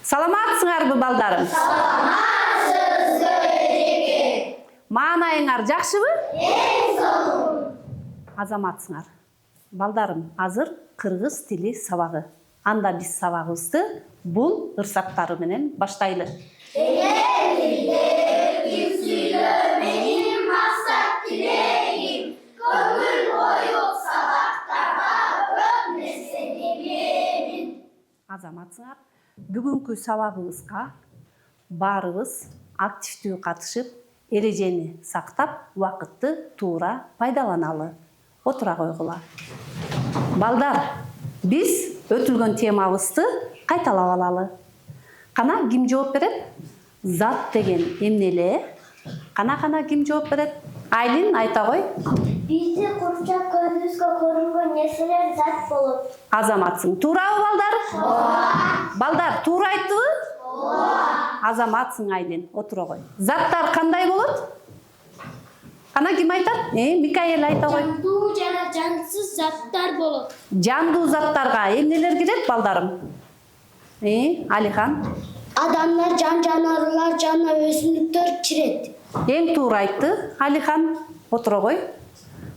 Саламатсыңарбы, балдарым? Саламатсызбы, эреке. Маанайыңар жакшыбы? Эң сонун. Азаматсыңар. Балдарым, азыр кыргыз тили сабагы. Анда биз сабагыбызды бул ырсактары менен баштайлы. Менин максат тилегим, көңүл коюп сабактарга көп нерсени билемин. Азаматсыңар, бүгүнкү сабагыбызга баарыбыз активдүү катышып, эрежени сактап, убакытты туура пайдаланалы. Отура койгула. Балдар, биз өтүлгөн темабызды кайталап алалы. Кана ким жооп берет? Зат деген эмнеле? Кана ким жооп берет? Айлин, айта кой. Бизди курчап көзүбүзгө көрүнгөн нерселер зат болот. Азаматсың. Туурабы, балдар? Ооба. Балдар, туура айттыбы? Ооба. Азаматсың, Айлин. Отура кой. Заттар кандай болот? Кана ким айтат? Микаэл, айта кой. Жандуу жана жансыз заттар болот. Жандуу заттарга эмнелер кирет, балдарым? Алихан? Адамдар, жаныбарлар жана өсүмдүктөр кирет. Эң туура айтты, Алихан. Отура кой.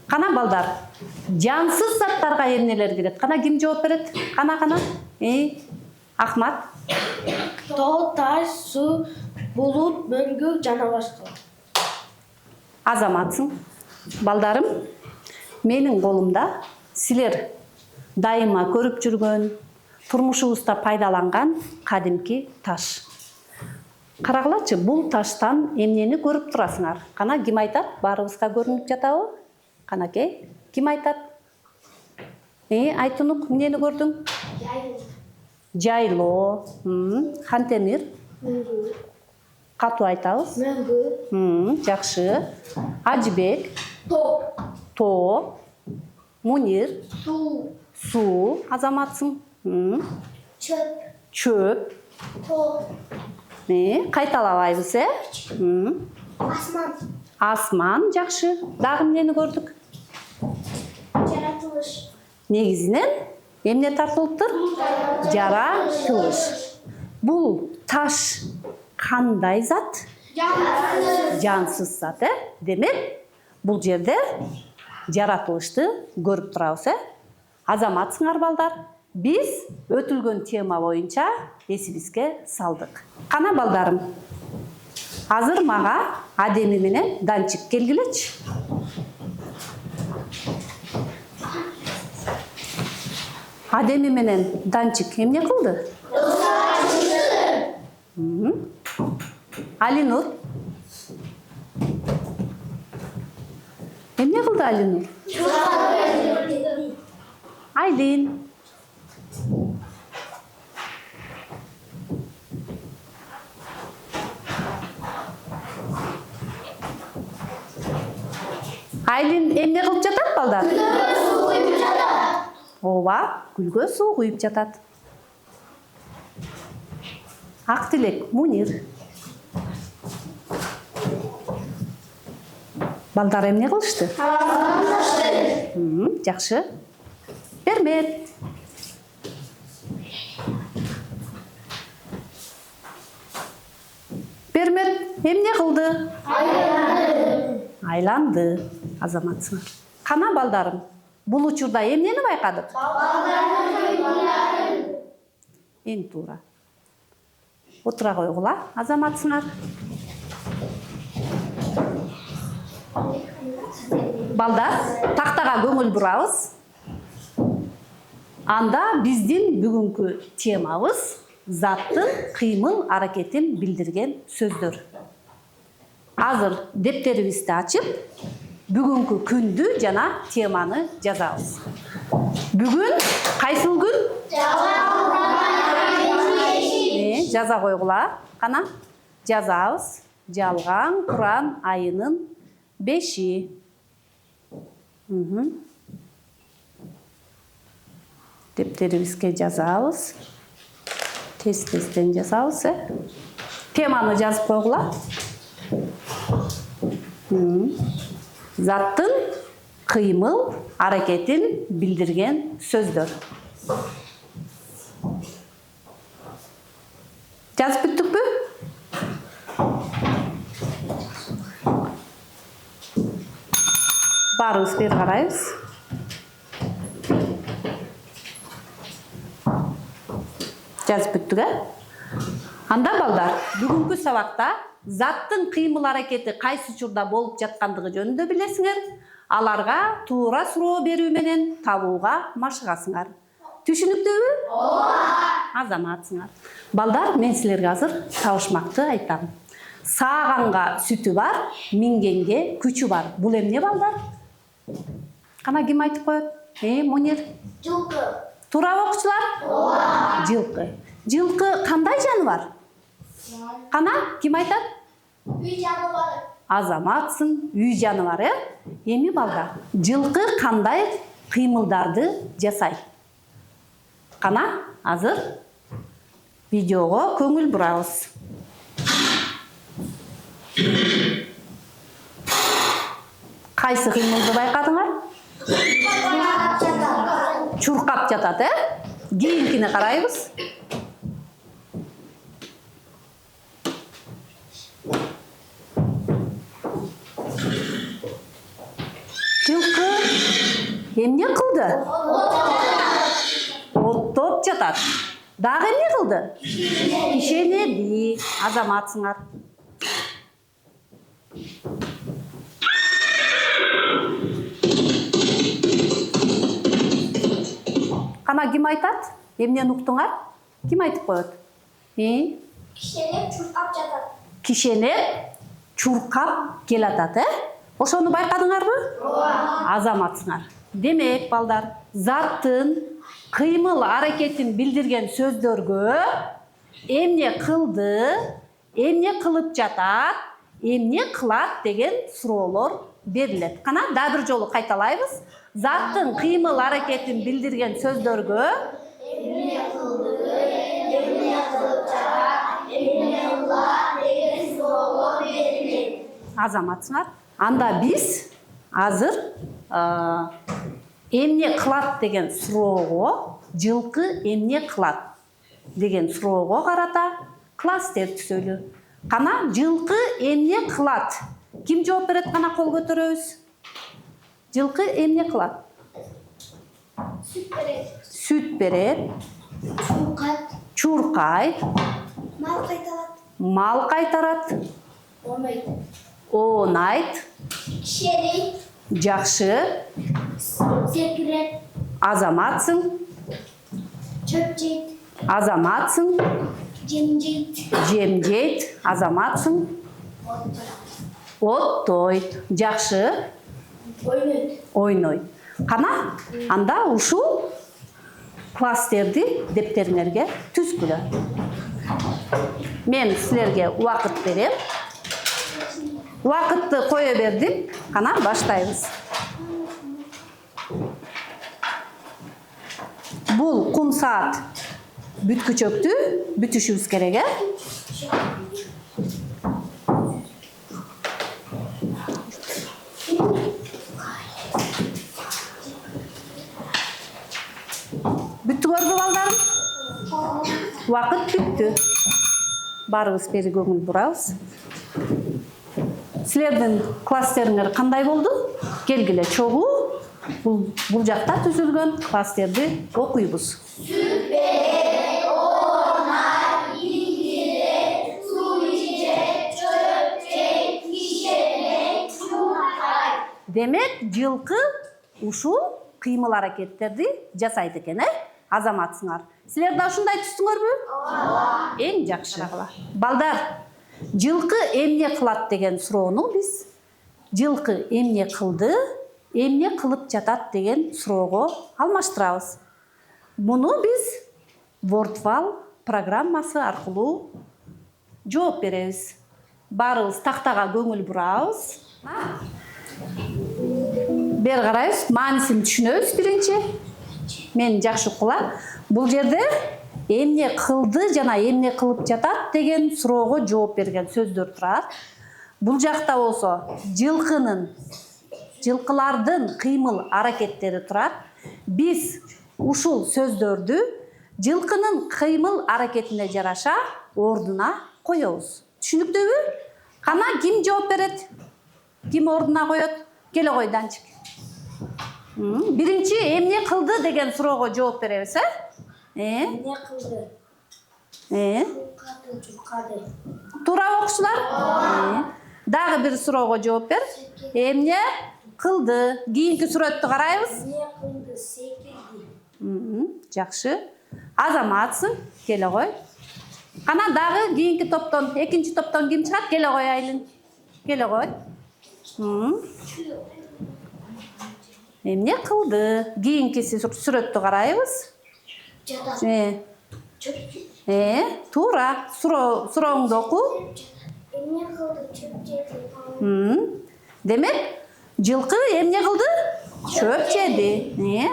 Кана, балдар, жансыз заттарга эмнелер кирет? Кана ким жооп берет? Кана. Ахмат? Тоо, таш, суу, булут, мөңгү жана башка. Азаматсың. Балдарым, менин колумда силер дайыма көрүп жүргөн, турмушубузда пайдаланган кадимки таш. Карагылачы, бул таштан эмнени көрүп турасыңар? Кана ким айтат? Баарыбызга көрүнүп жатабы? Канакей, ким айтат? Айтунук, эмнени көрдүң? Жайлоо. Хантемир? Катуу айтабыз? Мөңгү. Жакшы. Ажыбек? Тоо. Мунир? Суу. Азаматсың. Чөп. Тоо. Кайталабайбыз, Асман. Асман, жакшы. Дагы эмнени көрдүк? Жаратылыш. Негизинен эмне тартылыптыр? Жаратылыш. Бул таш кандай зат? Жансыз зат, Демек, бул жерде жаратылышты көрүп турабыз, Азаматсыңар, балдар. Биз өтүлгөн тема боюнча эсибизге салдык. Кана, балдарым, азыр мага Адеми менен Данчик келгилечи. Адеми менен Данчик эмне кылды? Алинур? Эмне кылды Алинур? Айлин? Айлин эмне кылып жатат, балдар? Суу куюп жатат. Ооба, гүлгө суу куюп жатат. Ак тилек, Мунир. Балдар эмне кылышты? Жакшы. Бермет. Бермет эмне кылды? Айланды. Азаматсыңар. Кана, балдарым, бул учурда эмнени байкадык? Эң туура. Отура койгула, Азаматсыңар. Балдар, тактага көңүл бурабыз. Анда биздин бүгүнкү темабыз заттын кыймыл аракетин билдирген сөздөр. Азыр дептерибизди ачып, бүгүнкү күндү жана теманы жазабыз. Бүгүн кайсыл күн? Жаза койгула. Кана? Жазабыз. Жалган Куран айынын 5-и. Дептерибизге жазабыз. Тез-тезден жазабыз, Теманы жазып койгула. Заттын кыймыл аракетин билдирген сөздөр. Жазып бүттүкпү? Барыбыз бери карайбыз. Жазып бүттүк, Анда балдар, бүгүнкү сабакта заттын кыймыл аракети кайсы учурда болуп жаткандыгы жөнүндө билесиңер. Аларга туура суроо берүү менен табууга машыгасыңар. Түшүнүктүүбү? Ооба. Азаматсыңар. Балдар, мен силерге азыр табышмакты айтам. Сааганга сүтү бар, мингенге күчү бар. Бул эмне, балдар? Кана ким айтып коет? Мунир? Жылкы. Туурабы окуучулар? Ооба. Жылкы. Жылкы кандай жаныбар? Кана ким айтат? Үй жаныбары. Азаматсың, үй жаныбары. Эми балдар, жылкы кандай кыймылдарды жасайт? Кана азыр видеого көңүл бурабыз. Кайсы кыймылды байкадыңар? Чуркап жатат, Кийинкине карайбыз. Жылкы эмне кылды? Оттоп жатат. Дагы эмне кылды? Кишенеди. Азаматсыңар. Кана ким айтат? Эмнени уктуңар? Ким айтып коет? Кишенеп чуркап жатат. Кишенеп чуркап келатат, Ошону байкадыңарбы? Ооба. Азаматсыңар. Демек, балдар, заттын кыймыл аракетин билдирген сөздөргө эмне кылды, эмне кылып жатат, эмне кылат деген суроолор берилет. Кана дагы бир жолу кайталайбыз. Заттын кыймыл аракетин билдирген сөздөргө Эмне кылды, эмне кылып жатат, эмне кылат деген суроолор берилет. Азаматсыңар. Анда биз азыр эмне кылат деген суроого, жылкы эмне кылат деген суроого карата класстер түзөлү. Кана жылкы эмне кылат? Ким жооп берет? Кана кол көтөрөбүз. Жылкы эмне кылат? Сүт берет. Сүт берет. Чуркат. Чуркайт. Мал кайтарат. Мал кайтарат. Оонайт. Оонайт. Кишенейт. Жакшы. Секирет. Азаматсың. Чөп жейт. Азаматсың. Жем жейт. Жем жейт. Азаматсың. Оттойт. Жакшы. Ойнойт. Ойнойт. Кана анда ушул класстерди дептериңерге түзгүлө. Мен силерге убакыт берем. Убакытты кое бердим. Кана баштайбыз. Бул кум саат бүткүчөктү бүтүшүбүз керек, Бүттүңөрбү балдарым? Убакыт бүттү. Барыбыз бери көңүл бурабыз. Силердин класстериңер кандай болду? Келгиле чогуу бул жакта түзүлгөн класстерди окуйбуз. Сүт берет, оонайт, иңдирет, суу ичет, чөп жейт, кишенейт, чуркайт. Демек, жылкы ушул кыймыл аракеттерди жасайт экен, Азаматсыңар. Силер да ушундай түстүңөрбү? Ооба. Эң жакшы. Балдар, жылкы эмне кылат деген суроону биз жылкы эмне кылды, эмне кылып жатат деген суроого алмаштырабыз. Муну биз WordWall программасы аркылуу жооп беребиз. Барыбыз тактага көңүл бурабыз. Бер карайбыз, маанисин түшүнөбүз биринчи. Мен жакшы укула. Бул жерде эмне кылды жана эмне кылып жатат деген суроого жооп берген сөздөр турат. Бул жакта болсо жылкылардын кыймыл аракеттери турат. Биз ушул сөздөрдү жылкынын кыймыл аракетине жараша ордуна коебуз. Түшүнүктүүбү? Кана ким жооп берет? Ким ордуна коет? Келе кой Данчик. Биринчи эмне кылды деген суроого жооп беребиз, Эмне кылды? Чуркады. Туурабы окуучулар? Дагы бир суроого жооп бер. Эмне кылды? Кийинки сүрөттү карайбыз. Эмне кылды? Секирди. Жакшы. Азаматсың, келе кой. Кана дагы кийинки топтон, экинчи топтон ким чыгат? Келе кой Айлин. Келе кой. Эмне кылды? Кийинки сүрөттү карайбыз. Жатат. Туура. Сурооңду оку. Эмне кылды? Чөп жеди. Демек, жылкы эмне кылды? Чөп жеди.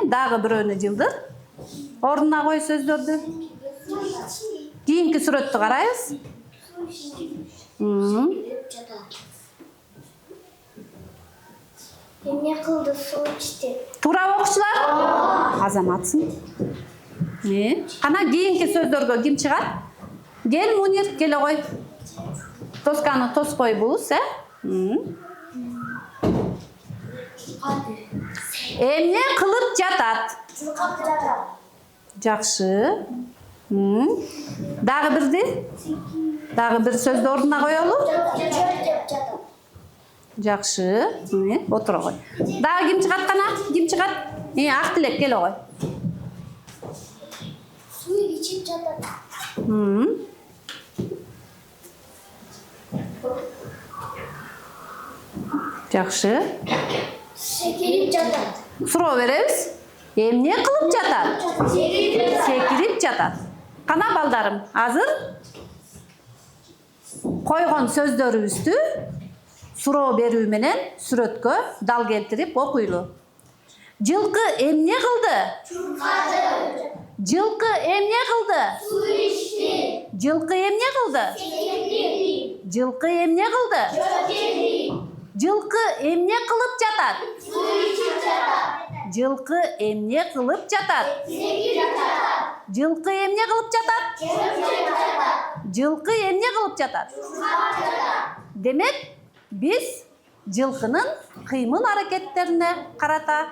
Дагы бирөөнү жылдыр. Ордуна кой сөздөрдү. Кийинки сүрөттү карайбыз. Эмне кылды? Суу ичти. Туурабы окуучулар? Азаматсың. Кана кийинки сөздөргө ким чыгат? Кел Мунир, келе кой. Тосканы тоскойбуз, Эмне кылып жатат? Чуркап жатат. Жакшы. Дагы бирди? Дагы бир сөздү ордуна коелу. Чөп жеп жатат. Жакшы. Отура кой. Дагы ким чыгат кана? Ким чыгат? Ак тилек, келе кой. Суу ичип жатат. Жакшы. Секирип жатат. Суроо беребиз. Эмне кылып жатат? Секирип жатат. Кана балдарым, азыр койгон сөздөрүбүздү суроо берүү менен сүрөткө дал келтирип окуйлу. Жылкы эмне кылды? Чуркады. Жылкы эмне кылды? Суу ичти. Жылкы эмне кылды? Секирди. Жылкы эмне кылды? Чөп жеди. Жылкы эмне кылып жатат? Суу ичип жатат. Жылкы эмне кылып жатат? Секирип жатат. Жылкы эмне кылып жатат? Чөп жеп жатат. Жылкы эмне кылып жатат? Чуркап жатат. Демек, биз жылкынын кыймыл аракеттерине карата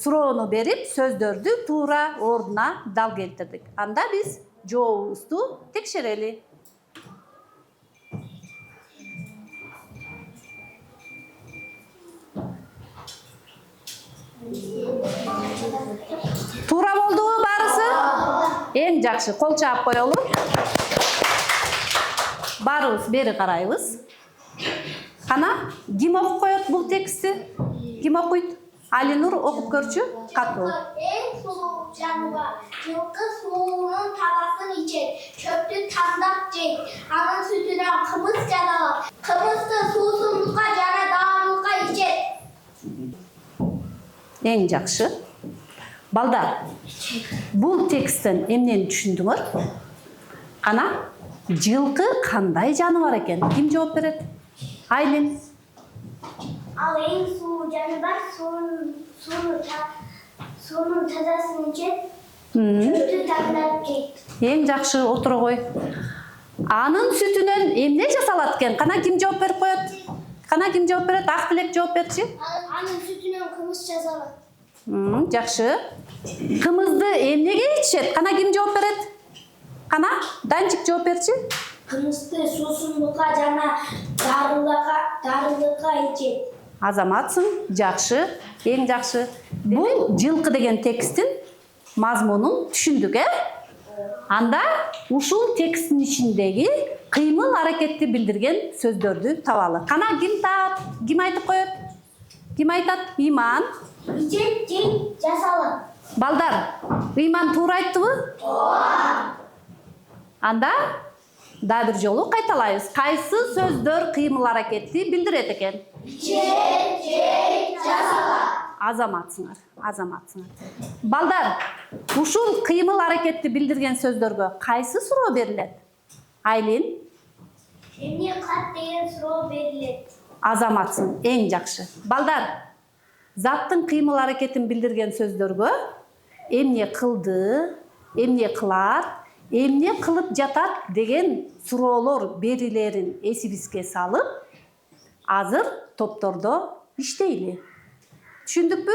суроону берип, сөздөрдү туура ордуна дал келтирдик. Анда биз жообубузду текшерели. Туура болдубу баарысы? Эң жакшы, кол чаап коелу. Баарыбыз бери карайбыз. Кана, ким окуп коет бул текстти? Ким окуйт? Алинур окуп көрчү. Катуу. Эң сулуу жаныбар. Жылкы суунун табасын ичет. Чөптү тандап жейт. Анын сүтүнөн кымыз жасалат. Кымызды суусундукка жана даамдыкка ичет. Эң жакшы. Балдар, бул тексттен эмнени түшүндүңөр? Кана, жылкы кандай жаныбар экен? Ким жооп берет? Айлин. Ал эң сулуу жаныбар суунун тазасын ичет. Чөптү тандап жейт. Эң жакшы, отура кой. Анын сүтүнөн эмне жасалат экен? Кана ким жооп берип коет? Кана ким жооп берет? Ак тилек жооп берчи. Анын сүтүнөн кымыз жасалат. Жакшы. Кымызды эмнеге ичишет? Кана ким жооп берет? Кана, Данчик жооп берчи. Кымызды суусундукка жана дарылыкка ичет. Азаматсың, жакшы, эң жакшы. Бул жылкы деген тексттин мазмунун түшүндүк, Анда ушул тексттин ичиндеги кыймыл аракетти билдирген сөздөрдү табалы. Кана ким таап, ким айтып коет? Ким айтат? Иман. Ичет жейт жасалат. Балдар, Иман туура айттыбы? Туура. Анда да бир жолу кайталайбыз. Кайсы сөздөр кыймыл аракетти билдирет экен? Ичет жейт жасалат. Азаматсыңар. Балдар, ушул кыймыл аракетти билдирген сөздөргө кайсы суроо берилет? Айлин? Эмне кылат деген суроо берилет. Азаматсың, эң жакшы. Балдар, заттын кыймыл аракетин билдирген сөздөргө эмне кылды, эмне кылат, эмне кылып жатат деген суроолор берилерин эсибизге салып, азыр топтордо иштейли. Түшүндүкпү?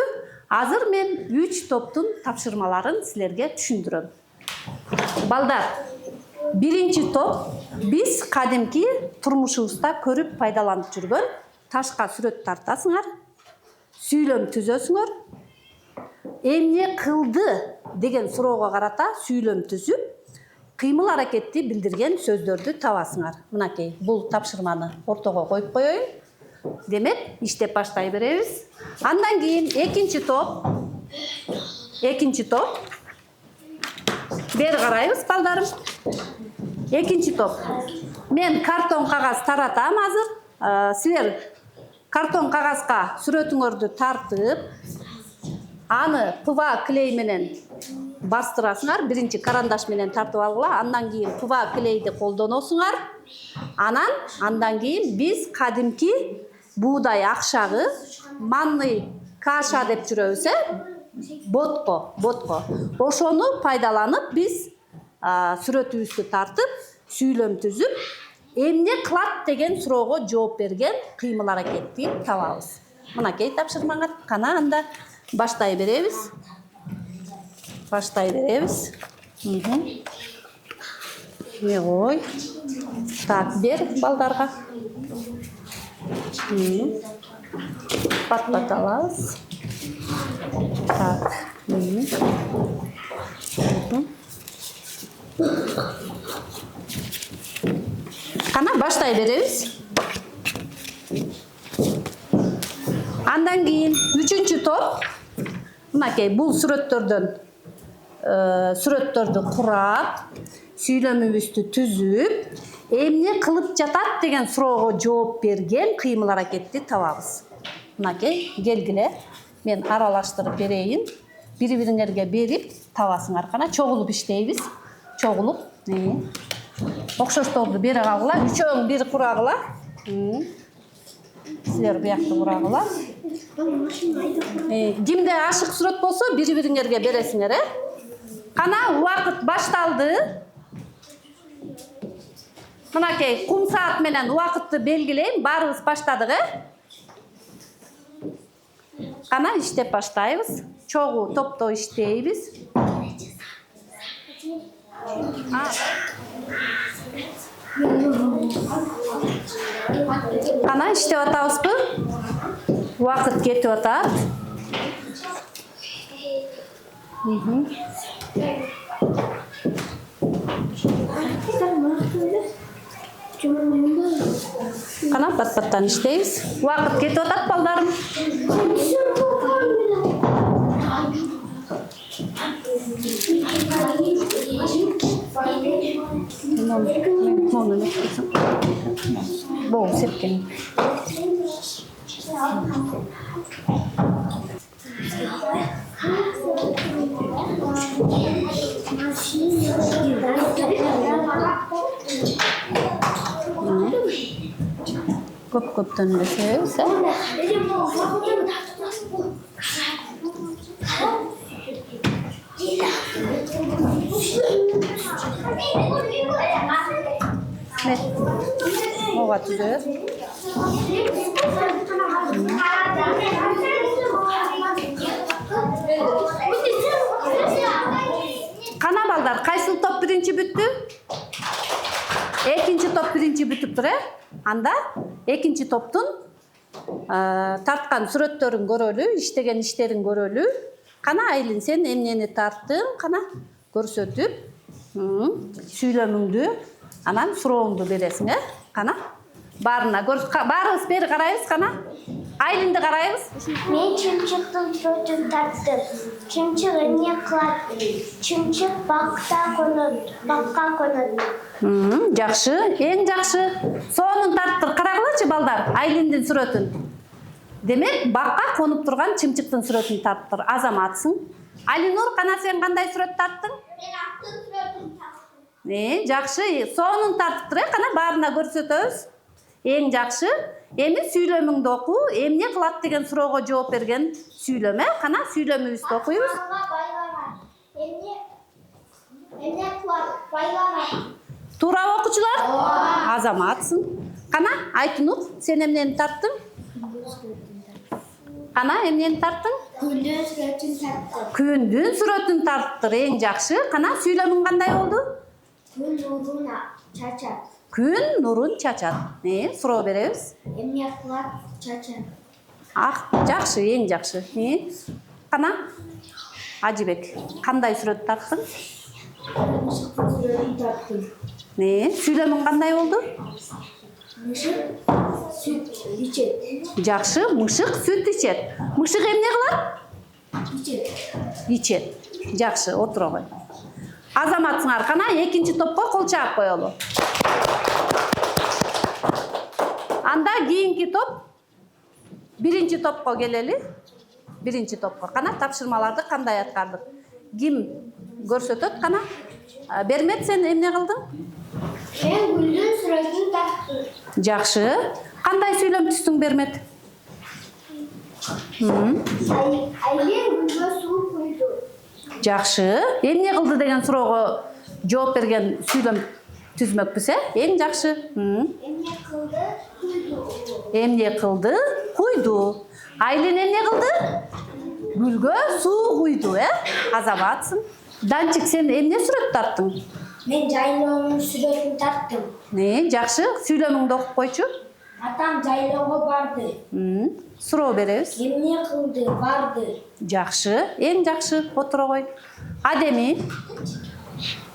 Азыр мен 3 топтун тапшырмаларын силерге түшүндүрөм. Балдар, биринчи топ биз кадимки турмушубузда көрүп пайдаланып жүргөн ташка сүрөт тартасыңар, сүйлөм түзөсүңөр. Эмне кылды деген суроого карата сүйлөм түзүп, кыймыл аракетти билдирген сөздөрдү табасыңар. Мынакей, бул тапшырманы ортого коюп коеюн. Демек, иштеп баштай беребиз. Андан кийин экинчи топ. Бери карайбыз, балдарым. Экинчи топ. Мен картон кагаз таратам азыр. Силер картон кагазга сүрөтүңөрдү тартып, аны ПВА клей менен бастырасыңар. Биринчи карандаш менен тартып алгыла, андан кийин ПВА клейди колдоносуңар. Андан кийин биз кадимки буудай акшагы, манный каша деп жүрөбүз, ботко. Ошону пайдаланып биз сүрөтүбүздү тартып, сүйлөм түзүп, эмне кылат деген суроого жооп берген кыймыл аракетти табабыз. Мынакей тапшырмаңар. Кана анда баштай беребиз. Не ой. Так, бер балдарга. Пат алабыз. Так. Кана баштай беребиз. Андан кийин 3-чү топ. Мынакей бул сүрөттөрдү курап, сүйлөмүбүздү түзүп, эмне кылып жатат деген суроого жооп берген кыймыл аракетти табабыз. Мынакей, келгиле. Мен аралаштырып берейин. Бири-бириңерге берип табасыңар. Кана чогулуп иштейбиз. Чогулуп. Окшошторду бери калгыла, үчөөң бир курагыла. Силер буякты курагыла. Кимде ашык сүрөт болсо, бири-бириңерге бересиңер, Кана убакыт башталды. Мынакей, кум саат менен убакытты белгилейм. Баарыбыз баштадык, Кана иштеп баштайбыз. Чогуу топто иштейбиз. Кана иштеп атабызбы? Убакыт кетип атат. Кана пат-паттан иштейбиз. Убакыт кетип атат, балдарым. Бол сепкен. Көп-көптөн элесебиз, Ога түзөбүз. Кана балдар, кайсыл топ биринчи бүттү? Экинчи топ биринчи бүтүптүр, Анда экинчи топтун тарткан сүрөттөрүн көрөлү, иштеген иштерин көрөлү. Кана Айлин, сен эмнени тарттың? Кана көрсөтүп, сүйлөмүңдү, анан сурооңду бересиң, Кана баарыбыз бери карайбыз, Кана Айлинди карайбыз. Мен чымчыктын сүрөтүн тарттым. Чымчык эмне кылат? Чымчык бакка конот. Жакшы, эң жакшы. Соонун тарттыр. Карагылачы балдар, Айлиндин сүрөтүн. Демек, бакка конуп турган чымчыктын сүрөтүн тарттыр. Азаматсың. Алинур, кана сен кандай сүрөт тарттың? Мен аттын сүрөтүн тарттым. Жакшы. Соонун тарттыр, кана баарына көрсөтөбүз. Эң жакшы. Эми сүйлөмүңдү оку, эмне кылат деген суроого жооп берген сүйлөм, Кана сүйлөмүбүздү окуйбуз. Эмне кылат? байланат. Туура окуучулар? Азаматсың. Кана, Айтынур, сен эмнени тарттың? Кана, эмнени тарттың? Күндүн сүрөтүн тарттым. Күндүн сүрөтүн тарттыр, эң жакшы. Кана, сүйлөмүң кандай болду? Күн нурун чачат. Күн нурун чачат. Суроо беребиз. Эмне кылат чачат. Жакшы, эң жакшы. Кана, Ажыбек, кандай сүрөт тарттың? Сүрөтүн тарттым. Сүйлөмүң кандай болду? Мышык сүт ичет. Жакшы, мышык сүт ичет. Мышык эмне кылат? Ичет. Ичет. Жакшы, отура кой. Азаматсыңар, кана экинчи топко кол чаап коелу. Анда кийинки топ биринчи топко келели. Биринчи топко. Кана тапшырмаларды кандай аткардык? Ким көрсөтөт? Кана. Бермет, сен эмне кылдың? Мен күндүн сүрөтүн тарттым. Жакшы. Кандай сүйлөм түстүң, Бермет? Айлен күнгө суу куйду. Жакшы. Эмне кылды деген суроого жооп берген сүйлөм түзмөкпүз, Эң жакшы. Эмне кылды? Куйду. Эмне кылды? Куйду. Айлин эмне кылды? Гүлгө суу куйду, Азаматсың. Данчик, сен эмне сүрөт тарттың? Мен жайлоонун сүрөтүн тарттым. Жакшы. Сүйлөмүңдү окуп койчу. Атам жайлоого барды. Суроо беребиз. Эмне кылды? Барды. Жакшы. Эң жакшы. Отура кой. Адеми.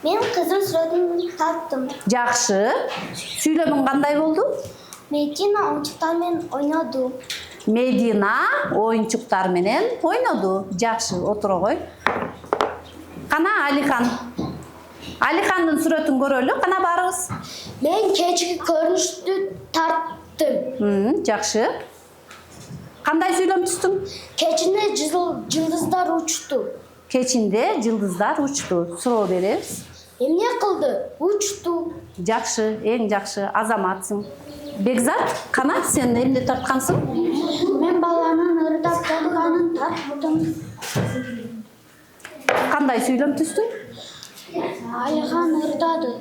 Мен кыздын сүрөтүн тарттым. Жакшы. Сүйлөмүң кандай болду? Медина оюнчуктар менен ойноду. Медина оюнчуктар менен ойноду. Жакшы, отура кой. Кана, Алихан. Алихандын сүрөтүн көрөлү. Кана барыбыз. Мен кечки көрүнүштү тарттым. Жакшы. Кандай сүйлөм түстүң? Кечинде жылдыздар учту. Кечинде жылдыздар учту. Суроо беребиз. Эмне кылды? Учту. Жакшы, эң жакшы. Азаматсың. Бекзат, кана, сен эмне тарткансың? Мен баланын ырдап жатканын тарттым. Кандай сүйлөм түстүң? Алихан ырдады.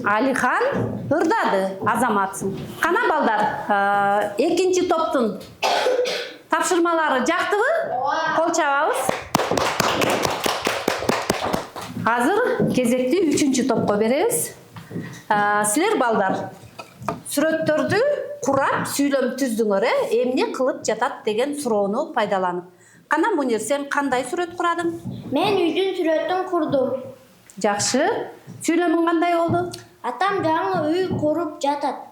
Алихан ырдады. Азаматсың. Кана, балдар, экинчи топтун тапшырмалары жактыбы? Кол чабабыз. Азыр кезекти 3-чү топко беребиз. Силер, балдар, сүрөттөрдү курап сүйлөм түздүңөр, эмне кылып жатат деген суроону пайдаланып. Кана, Мунир, сен кандай сүрөт курадың? Мен үйдүн сүрөтүн курдум. Жакшы. Сүйлөмүң кандай болду? Атам жаңы үй куруп жатат.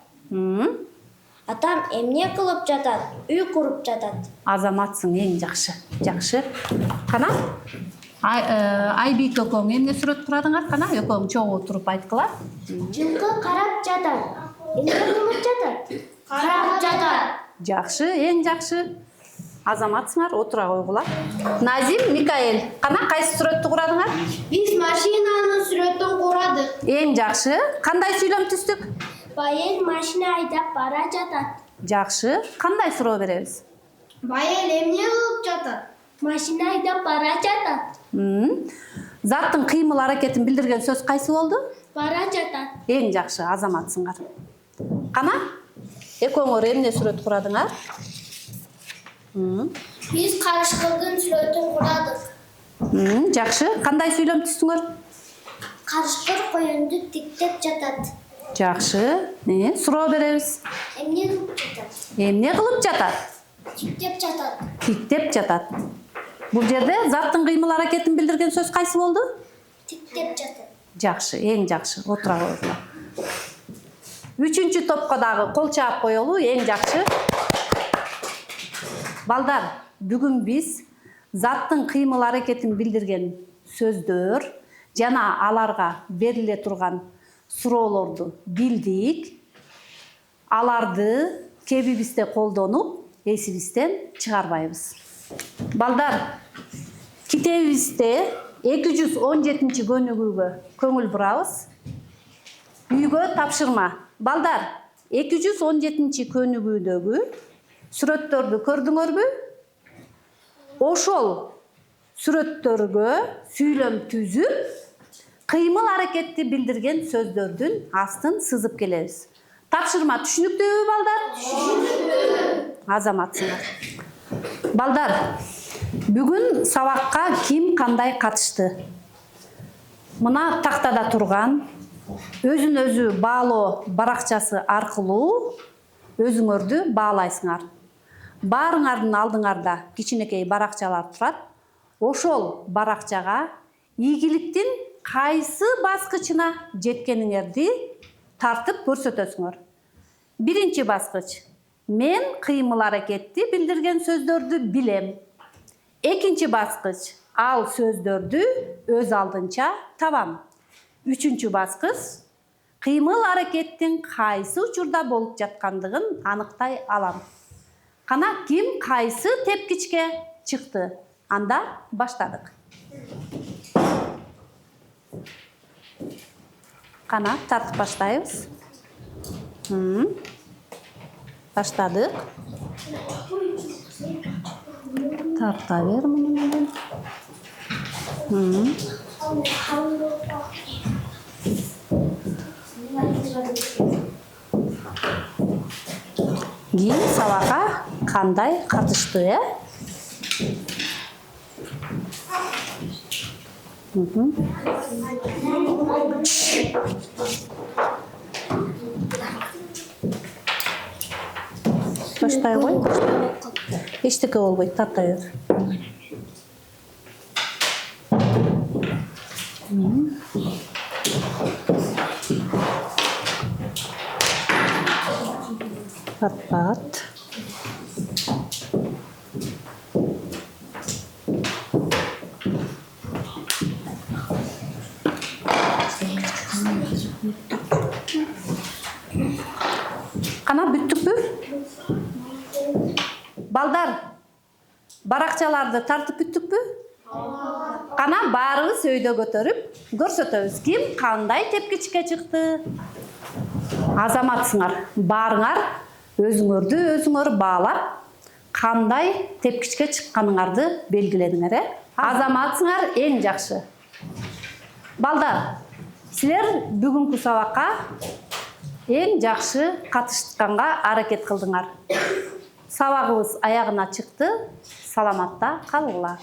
Атам эмне кылып жатат? Үй куруп жатат. Азаматсың, эң жакшы. Жакшы. Кана? Айбек экөөң эмне сүрөт курадыңар? Кана, экөөң чогуу туруп айткыла. Жылкы карап жатат. Эмне кылып жатат? Карап жатат. Жакшы, эң жакшы. Азаматсыңар, отура койгула. Назим, Микаэль, кана кайсы сүрөттү курадыңар? Биз машинанын сүрөтүн курадык. Эң жакшы. Кандай сүйлөм түздүк? Байел машина айдап бара жатат. Жакшы. Кандай суроо беребиз? Байел эмне кылып жатат? Машина айдап бара жатат. Заттын кыймыл аракетин билдирген сөз кайсы болду? Бара жатат. Эң жакшы, азаматсыңар. Кана? Экөөңөр эмне сүрөт курадыңар? Биз карышкылдын сүрөтүн курадык. Жакшы. Кандай сүйлөм түздүңөр? Карышкыр коюнду тиктеп жатат. Жакшы. Суроо беребиз. Эмне кылып жатат? Эмне кылып жатат? Тиктеп жатат. Тиктеп жатат. Бул жерде заттын кыймыл аракетин билдирген сөз кайсы болду? Тиктеп жатат. Жакшы, эң жакшы. Отура койгула. 3-чү топко дагы кол чаап коелу, эң жакшы. Балдар, бүгүн биз заттын кыймыл аракетин билдирген сөздөр жана аларга бериле турган суроолорду билдик. Аларды кебибизде колдонуп, эсибизден чыгарбайбыз. Балдар, китебибизде 217 көнүгүүгө көңүл бурабыз. Үйгө тапшырма. Балдар, 217 көнүгүүдөгү сүрөттөрдү көрдүңөрбү? Ошол сүрөттөргө сүйлөм түзүп, кыймыл аракетти билдирген сөздөрдүн астын сызып келебиз. Тапшырма түшүнүктүүбү балдар? Түшүнүктүү. Азаматсыңар. Балдар, бүгүн сабакка ким кандай катышты? Мына тактада турган өзүн өзү баалоо баракчасы аркылуу өзүңөрдү баалайсыңар. Баарыңардын алдыңарда кичинекей баракчалар турат. Ошол баракчага ийгиликтин кайсы баскычына жеткениңерди тартып көрсөтөсүңөр. Биринчи баскыч. Мен кыймыл аракетти билдирген сөздөрдү билем. Экинчи баскыч. Ал сөздөрдү өз алдынча табам. Үчүнчү баскыч. Кыймыл аракеттин кайсы учурда болуп жаткандыгын аныктай алам. Кана ким кайсы тепкичке чыкты? Анда баштадык. Кана тартып баштайбыз. Баштадык. Тарта бер муну менен. Ким сабакка кандай катышты, Баштай кой. Эчтеке болбойт, тарта бер. Тартпат. Кана бүттүкпү? Балдар, баракчаларды тартып бүттүкпү? Кана баарыбыз өйдө көтөрүп көрсөтөбүз. Ким кандай тепкичке чыкты? Азаматсыңар, баарыңар өзүңөр баалап, кандай тепкичке чыкканыңарды белгиледиңер, Азаматсыңар, эң жакшы. Балдар, силер бүгүнкү сабакка эң жакшы катышканга аракет кылдыңар. Сабагыбыз аягына чыкты. Саламатта калгыла.